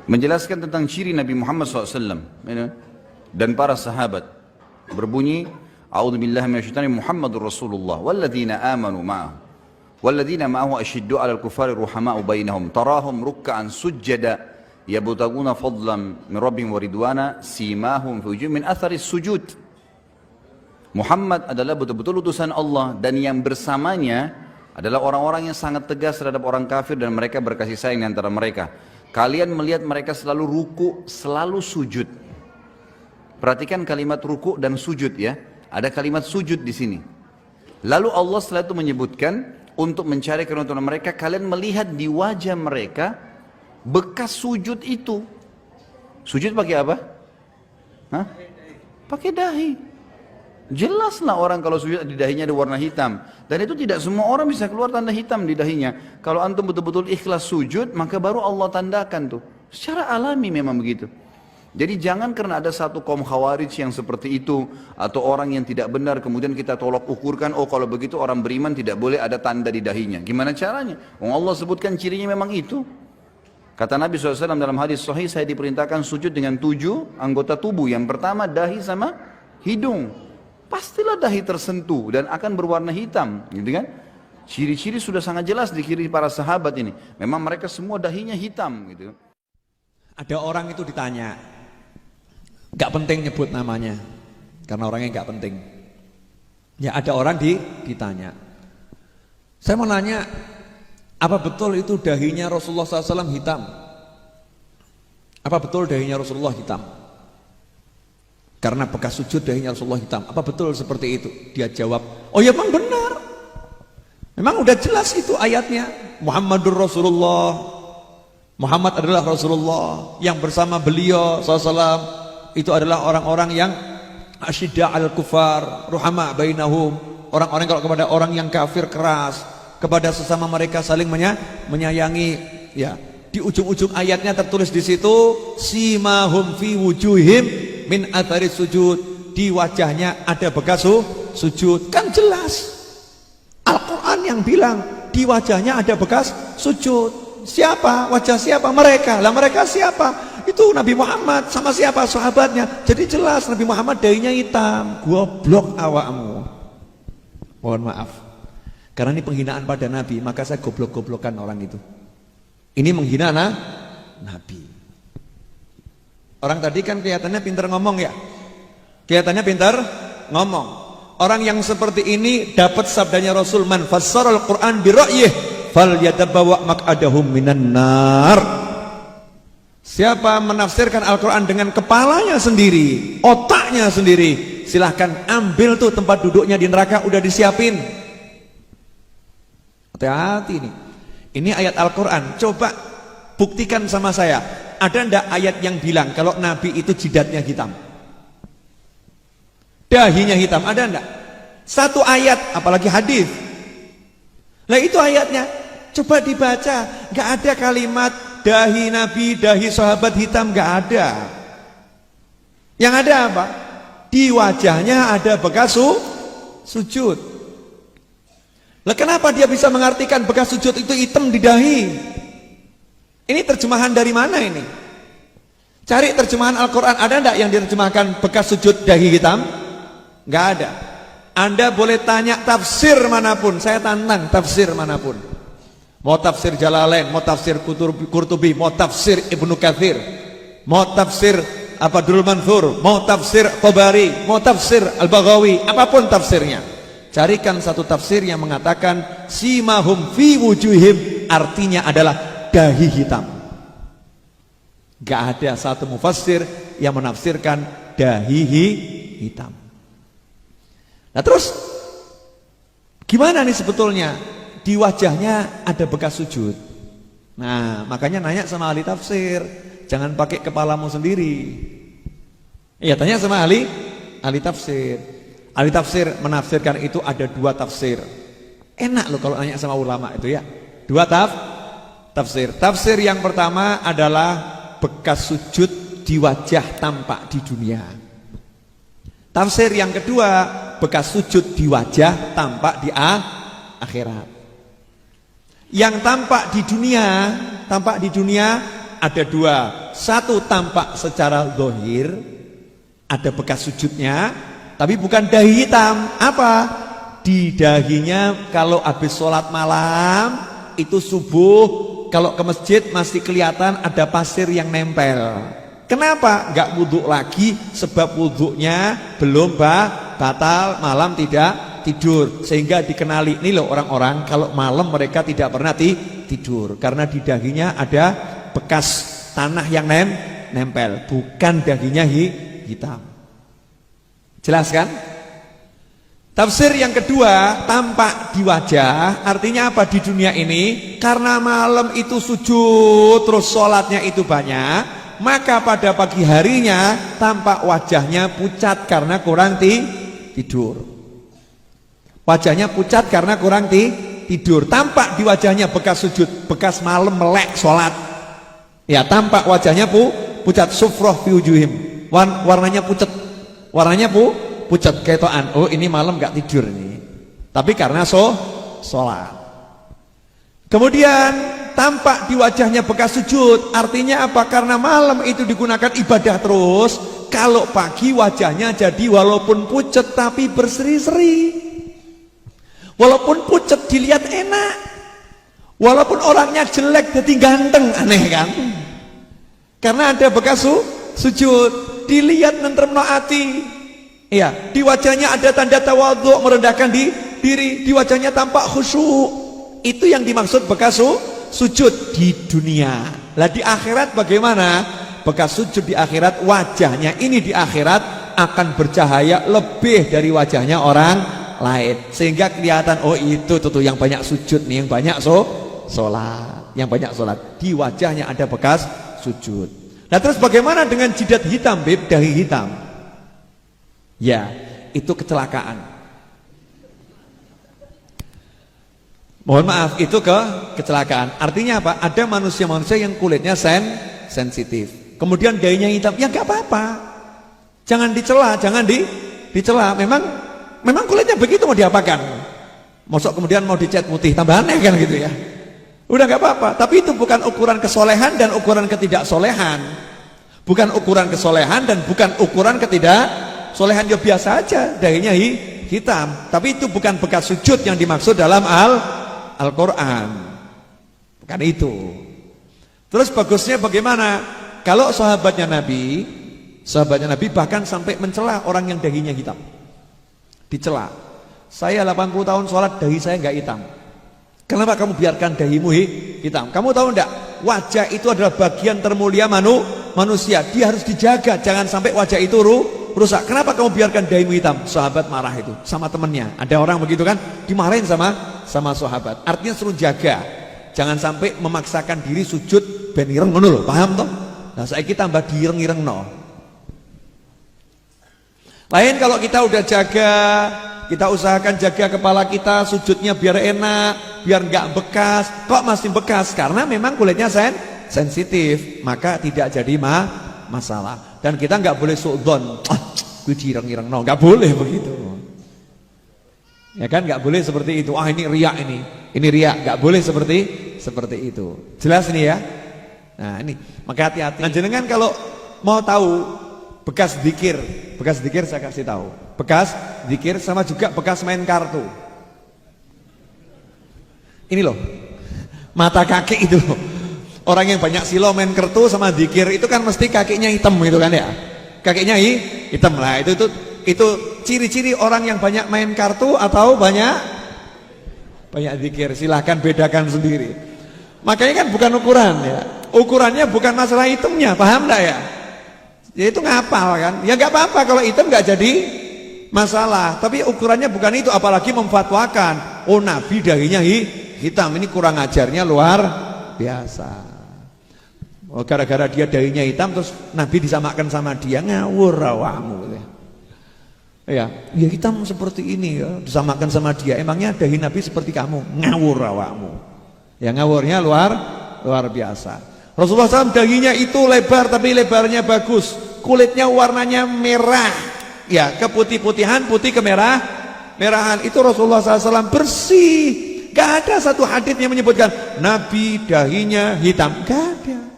menjelaskan tentang ciri Nabi Muhammad SAW dan para sahabat, berbunyi, A'udzubillahi minasyaitonir Muhammadur Rasulullah walladzina amanu ma'ahu walladzina ma'ahu asyiddu 'alal kuffari ruhama'u bainahum tarahum ruk'an sujada yabtaguna fadlan min rabbihim wa ridwana simahum fi wujuhihim min atharis sujud. Muhammad adalah betul-betul utusan Allah, dan yang bersamanya adalah orang-orang yang sangat tegas terhadap orang kafir dan mereka berkasih sayang di antara mereka. Kalian melihat mereka selalu ruku, selalu sujud. Perhatikan kalimat ruku dan sujud ya. Ada kalimat sujud di sini. Lalu Allah setelah itu menyebutkan untuk mencari keuntungan mereka, kalian melihat di wajah mereka bekas sujud itu. Sujud pakai apa? Hah? Pakai dahi. Jelaslah orang kalau sujud di dahinya ada warna hitam. Dan itu tidak semua orang bisa keluar tanda hitam di dahinya. Kalau antum betul-betul ikhlas sujud, maka baru Allah tandakan tuh. Secara alami memang begitu. Jadi jangan karena ada satu kaum khawarij yang seperti itu, atau orang yang tidak benar, kemudian kita tolak ukurkan, oh kalau begitu orang beriman tidak boleh ada tanda di dahinya. Gimana caranya? Allah sebutkan cirinya memang itu. Kata Nabi SAW dalam hadis sahih, saya diperintahkan sujud dengan 7 anggota tubuh. Yang pertama dahi sama hidung. Pastilah dahi tersentuh dan akan berwarna hitam, gitu kan? Ciri-ciri sudah sangat jelas di kiri para sahabat ini. Memang mereka semua dahinya hitam, gitu. Ada orang itu ditanya, gak penting nyebut namanya, karena orangnya gak penting. Ya ada orang ditanya. Saya mau nanya, apa betul itu dahinya Rasulullah SAW hitam? Apa betul dahinya Rasulullah hitam? Karena bekas sujud dahinya Rasulullah hitam. Apa betul seperti itu? Dia jawab, oh ya memang benar. Memang udah jelas itu ayatnya. Muhammadur Rasulullah. Muhammad adalah Rasulullah. Yang bersama beliau SAW itu adalah orang-orang yang asyidda al kufar, ruhama bainahum. Orang-orang kalau kepada orang yang kafir keras, kepada sesama mereka saling menyayangi. Ya, di ujung-ujung ayatnya tertulis di situ, simahum fi wujuhim min athari sujud, di wajahnya ada bekas sujud. Kan jelas Al-Quran yang bilang di wajahnya ada bekas sujud. Siapa? Wajah siapa? Mereka. Lah mereka siapa? Itu Nabi Muhammad sama siapa? Sahabatnya. Jadi jelas Nabi Muhammad dahinya hitam. Goblok awakmu. Mohon maaf, karena ini penghinaan pada Nabi, maka saya goblok-goblokan orang itu. Ini menghina Nabi. Orang tadi kan kelihatannya pintar ngomong ya. Kelihatannya pintar ngomong. Orang yang seperti ini dapat sabdanya Rasul, man fassaral Quran bi ra'yih falyatabawa maq'adahum minan nar. Siapa menafsirkan Al-Quran dengan kepalanya sendiri, otaknya sendiri, silahkan ambil tuh tempat duduknya di neraka udah disiapin. Hati-hati nih. Ini ayat Al-Quran. Coba buktikan sama saya. Ada ndak ayat yang bilang kalau Nabi itu jidatnya hitam? Dahinya hitam, ada ndak? Satu ayat, apalagi hadis. Lah itu ayatnya. Coba dibaca, nggak ada kalimat dahi Nabi, dahi sahabat hitam, nggak ada. Yang ada apa? Di wajahnya ada bekas sujud. Lah kenapa dia bisa mengartikan bekas sujud itu hitam di dahi? Ini terjemahan dari mana ini? Cari terjemahan Al-Quran, ada enggak yang diterjemahkan bekas sujud dahi hitam? Enggak ada. Anda boleh tanya tafsir manapun, saya tantang tafsir manapun. Mau tafsir Jalalain, mau tafsir Qurtubi, mau tafsir Ibnu Katsir, mau tafsir Durrul Mansur, mau tafsir Tabari, mau tafsir Al-Baghawi, apapun tafsirnya. Carikan satu tafsir yang mengatakan simahum fi wujuhim, artinya adalah dahi hitam. Gak ada satu mufassir yang menafsirkan dahi hitam. Nah terus gimana nih sebetulnya? Di wajahnya ada bekas sujud. Nah makanya nanya sama ahli tafsir, jangan pakai kepalamu sendiri. Iya, tanya sama ahli tafsir. Ahli tafsir menafsirkan itu ada 2 tafsir. Enak loh kalau nanya sama ulama itu ya. 2 tafsir. Tafsir yang pertama adalah bekas sujud di wajah tampak di dunia. Tafsir yang kedua, bekas sujud di wajah tampak di akhirat. Yang tampak di dunia ada dua. Satu tampak secara zahir, ada bekas sujudnya, tapi bukan dahi hitam. Apa? Di dahinya kalau habis sholat malam, itu subuh, kalau ke masjid masih kelihatan ada pasir yang nempel. Kenapa? Nggak wudhu lagi, sebab wudhunya belum batal, malam tidak tidur. Sehingga dikenali, ini loh orang-orang kalau malam mereka tidak pernah tidur, karena di dahinya ada bekas tanah yang nempel, bukan dahinya hitam. Jelas kan? Tafsir yang kedua, tampak di wajah, artinya apa di dunia ini? Karena malam itu sujud, terus sholatnya itu banyak, maka pada pagi harinya tampak wajahnya pucat karena kurang tidur. Wajahnya pucat karena kurang tidur. Tampak di wajahnya bekas sujud, bekas malam melek sholat. Ya, tampak wajahnya pucat, sufroh fi wujuhim. Warnanya pucat. Warnanya pucat ketoan. Oh, ini malam gak tidur ini. Tapi karena sholat. Kemudian tampak di wajahnya bekas sujud. Artinya apa? Karena malam itu digunakan ibadah terus. Kalau pagi wajahnya jadi walaupun pucat tapi berseri-seri. Walaupun pucat dilihat enak. Walaupun orangnya jelek jadi ganteng. Aneh kan? Karena ada bekas sujud. Dilihat nentremno ati. Iya, di wajahnya ada tanda tawadhu, merendahkan diri. Di wajahnya tampak khusyuk. Itu yang dimaksud bekas sujud di dunia. Lah di akhirat bagaimana? Bekas sujud di akhirat, wajahnya ini di akhirat akan bercahaya lebih dari wajahnya orang lain, sehingga kelihatan, oh itu tuh yang banyak sujud nih, yang banyak sholat, yang banyak sholat, di wajahnya ada bekas sujud. Nah terus bagaimana dengan jidat hitam, Bib, dahi hitam? Ya, itu kecelakaan. Mohon maaf, itu kecelakaan. Artinya apa? Ada manusia-manusia yang kulitnya sensitif, kemudian dahinya hitam. Ya nggak apa-apa, jangan dicela, jangan dicela. Memang kulitnya begitu, mau diapakan? Mosok kemudian mau dicat putih, tambah aneh kan gitu ya. Udah nggak apa-apa. Tapi itu bukan ukuran kesolehan dan ukuran ketidaksolehan. Bukan ukuran kesolehan dan bukan ukuran ketidaksolehan. Ya biasa aja, dahinya hitam. Tapi itu bukan bekas sujud yang dimaksud dalam Al-Quran. Bukan itu. Terus bagusnya bagaimana? Kalau sahabatnya Nabi bahkan sampai mencela orang yang dahinya hitam. Dicela. Saya 80 tahun sholat, dahi saya nggak hitam. Kenapa kamu biarkan dahimu hitam? Kamu tahu enggak? Wajah itu adalah bagian termulia manusia. Dia harus dijaga, jangan sampai wajah itu rusak. Kenapa kamu biarkan dahimu hitam? Sahabat marah itu sama temennya. Ada orang begitu kan, dimarahin sama sahabat. Artinya suruh jaga, jangan sampai memaksakan diri sujud ben ireng ngono lho, paham toh? Nah, saiki tambah direng-ireng no. Lain kalau kita udah jaga, kita usahakan jaga kepala kita, sujudnya biar enak, biar nggak bekas. Kok masih bekas? Karena memang kulitnya sensitif, maka tidak jadi masalah. Dan kita nggak boleh suudzon, gue direng-ireng no, nggak boleh begitu. Ya kan, nggak boleh seperti itu. Ini riak ini riak, nggak boleh seperti itu. Jelas nih ya. Nah ini, maka hati-hati. Nah jenengan kalau mau tahu bekas zikir saya kasih tahu. Bekas zikir sama juga bekas main kartu. Ini loh, mata kaki itu loh. Orang yang banyak silo main kartu sama zikir itu kan mesti kakinya hitam gitu kan ya. Kakinya hitam lah. Itu ciri-ciri orang yang banyak main kartu atau banyak zikir. Silahkan bedakan sendiri. Makanya kan bukan ukuran ya. Ukurannya bukan masalah hitamnya, paham enggak ya? Ya itu ngapal kan. Ya nggak apa-apa kalau hitam nggak jadi masalah. Tapi ukurannya bukan itu, apalagi memfatwakan, oh Nabi dahinya hitam, ini kurang ajarnya luar biasa. Oh, gara-gara dia dahinya hitam terus Nabi disamakan sama dia, ngawur awakmu. Ya hitam seperti ini ya, disamakan sama dia. Emangnya dahi Nabi seperti kamu? Ngawur awakmu. Ya ngawurnya luar biasa. Rasulullah SAW dahinya itu lebar, tapi lebarnya bagus. Kulitnya warnanya merah, ya keputih-putihan, putih kemerahan. Itu Rasulullah SAW bersih. Gak ada satu hadits yang menyebutkan Nabi dahinya hitam, gak ada.